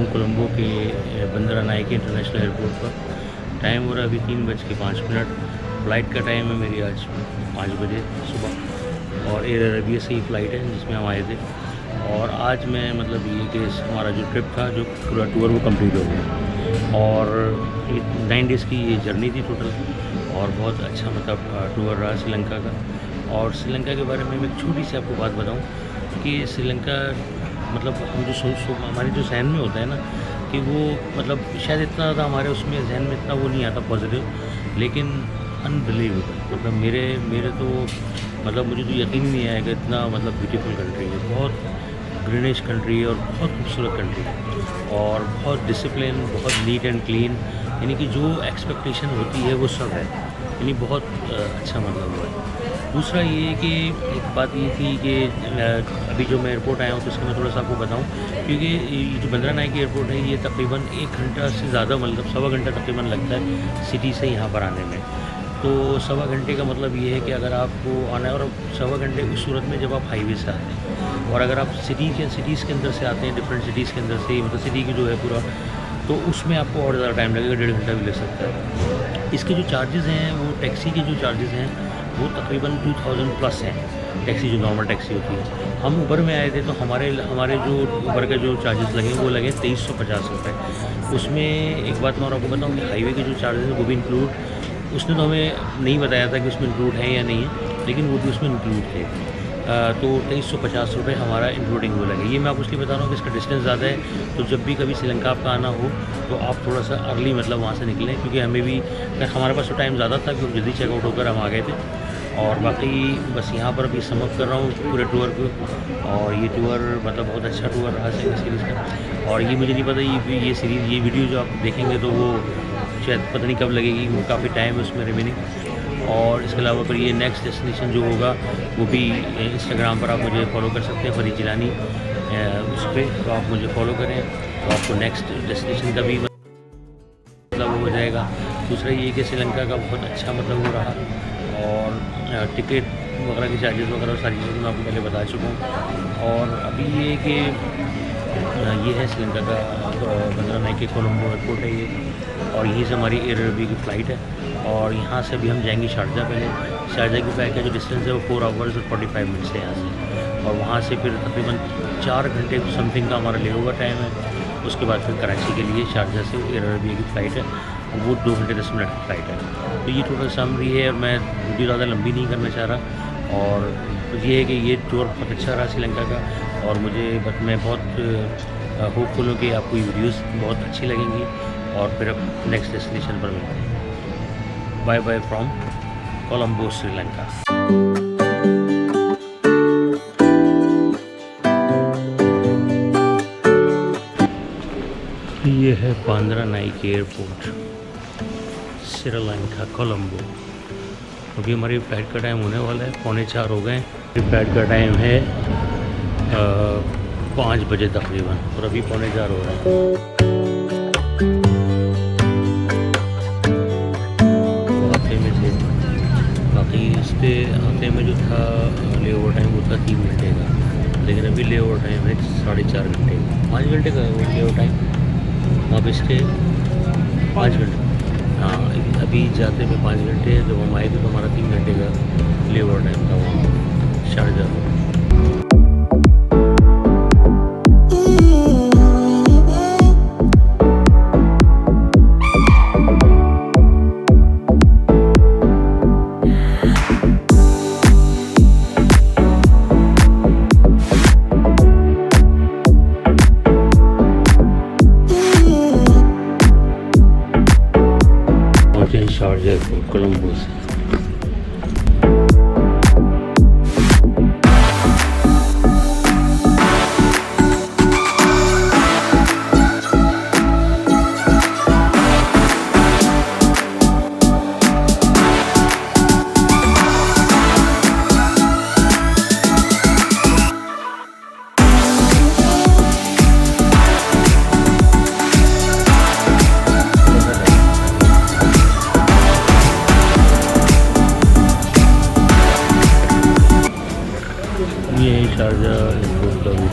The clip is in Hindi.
हूँ कोलंबो के बंदरा नायके इंटरनेशनल एयरपोर्ट पर। टाइम हो रहा है अभी 3:05। फ़्लाइट का टाइम है मेरी आज 5 बजे सुबह, और एयर अरेबिया से ही फ़्लाइट है जिसमें हम आए थे। और आज मैं मतलब ये कि हमारा जो ट्रिप था, जो पूरा टूर वो कंप्लीट हो गया, और 9 डेज़ की ये जर्नी थी टोटल, और बहुत अच्छा मतलब टूर रहा श्रीलंका का। और श्रीलंका के बारे में मैं एक छोटी सी आपको बात बताऊं कि श्रीलंका मतलब हम जो हमारे जो जहन में होता है ना, कि वो मतलब शायद इतना ज़्यादा हमारे उसमें जहन में इतना वो नहीं आता पॉजिटिव, लेकिन अनबिलीवेबल मतलब मेरे तो मतलब मुझे तो यकीन नहीं आएगा, इतना मतलब ब्यूटीफुल कंट्री है, बहुत ग्रीनिश कंट्री है और बहुत खूबसूरत कंट्री है, और बहुत डिसिप्लिन, बहुत नीट एंड क्लीन, यानी कि जो एक्सपेक्टेशन होती है वो सब है, यानी बहुत अच्छा मतलब हुआ है। दूसरा ये कि एक बात ये थी कि अभी जो मैं एयरपोर्ट आया हूँ तो इसका मैं थोड़ा सा आपको बताऊँ, क्योंकि ये जो बंदरा नायके एयरपोर्ट है ये तकरीबन 1 घंटा से ज़्यादा मतलब सवा घंटा तकरीबन लगता है सिटी से यहाँ पर आने में। तो सवा घंटे का मतलब ये है कि अगर आपको आना है, और सवा घंटे उस सूरत में जब आप हाईवे से आते हैं, और अगर आप सिटीज़ के अंदर से आते हैं, डिफरेंट सिटीज़ के अंदर से, मतलब सिटी की जो है पूरा, तो उसमें आपको और ज़्यादा टाइम लगेगा, 1.5 घंटा भी लग सकता है। इसके जो चार्जेज़ हैं, वो टैक्सी के जो चार्जेज़ हैं वो तकरीबन 2000 प्लस हैं, टैक्सी जो नॉर्मल टैक्सी होती है। हम उबर में आए थे तो हमारे जो उबर के जो चार्जेस लगे वो लगे 2350 रुपये। उसमें एक बात मैं और आपको बताऊँ कि हाईवे के जो चार्जेस हैं वो भी इंक्लूड, उसने तो हमें नहीं बताया था कि उसमें इंक्लूड है या नहीं है, लेकिन वो भी उसमें इंक्लूड थे। तो 2350 रुपये हमारा इंक्लूडिंग वो लगे। ये मैं आपको इसलिए बता रहा हूँ कि इसका डिस्टेंस ज़्यादा है, तो जब भी कभी श्रीलंका आपका आना हो तो आप थोड़ा सा अर्ली मतलब वहाँ से निकलें, क्योंकि हमें भी हमारे पास तो टाइम ज़्यादा था कि जल्दी चेकआउट होकर हम आ गए थे। और बाकी बस यहाँ पर अभी समअप कर रहा हूँ पूरे टूर को, और ये टूर मतलब बहुत अच्छा टूर रहा सीरीज़ का। और ये मुझे नहीं पता ये वीडियो जो आप देखेंगे तो वो शायद पता नहीं कब लगेगी, वो काफ़ी टाइम है उसमें रिमेनिंग। और इसके अलावा फिर ये नेक्स्ट डेस्टिनेशन जो होगा वो भी इंस्टाग्राम पर आप मुझे फॉलो कर सकते हैं, फरीद जिलानी उस पर, तो आप मुझे फॉलो करें तो आपको नेक्स्ट डेस्टिनेशन का भी मतलब वो हो जाएगा। दूसरा ये कि श्रीलंका का बहुत अच्छा मतलब वो रहा, और टिकट वगैरह के चार्जेस वगैरह सारी चीज़ें मैं आपको पहले बता चुका हूँ। और अभी ये कि ये है श्रीलंका का बंदरा नायके कोलंबो एयरपोर्ट है ये, और यहीं से हमारी एयर अरेबिया की फ़्लाइट है, और यहाँ से अभी हम जाएंगे शारजा। पहले शारजा की फ्लाइट का जो डिस्टेंस है वो 4 आवर्स और 45 मिनट्स है यहाँ से, और वहाँ से फिर तकरीबन 4 घंटे समथिंग का हमारा ले ओवर टाइम है। उसके बाद फिर कराची के लिए शारजा से एयर अरेबिया की फ़्लाइट है, वो 2 घंटे 10 मिनट की फ़्लाइट है। तो ये टोटल समरी है, और मैं वीडियो ज़्यादा लंबी नहीं करना चाह रहा। और ये है कि ये टूर बहुत अच्छा रहा श्रीलंका का, और मैं बहुत होपफुल हूँ कि आपको ये वीडियोस बहुत अच्छी लगेंगी, और फिर अब नेक्स्ट डेस्टिनेशन पर मिलते हैं। Bye bye from Colombo Sri Lanka. ये है बंदरा नायके एयरपोर्ट, श्रीलंका कोलंबो। अभी हमारी फ़्लाइट का टाइम होने वाला है, 3:45 हो गए। फ़्लाइट का टाइम है 5 बजे तकरीबन, और अभी 4:45 हो रहा है। आते में थे, बाकी इसके आते में जो था ले ओवर टाइम वो था 3 घंटे का, लेकिन अभी ले ओवर टाइम है 4.5 घंटे, 5 घंटे का है वो ले ओवर टाइम। वापस के 5 घंटे, हाँ अभी जाते में 5 घंटे है। जब हम आए थे तो हमारा 3 घंटे का ले ओवर टाइम था वहाँ शारजा में। शारजा एयरपोर्ट कोलंबो से। ये शारजा एयरपोर्ट का भी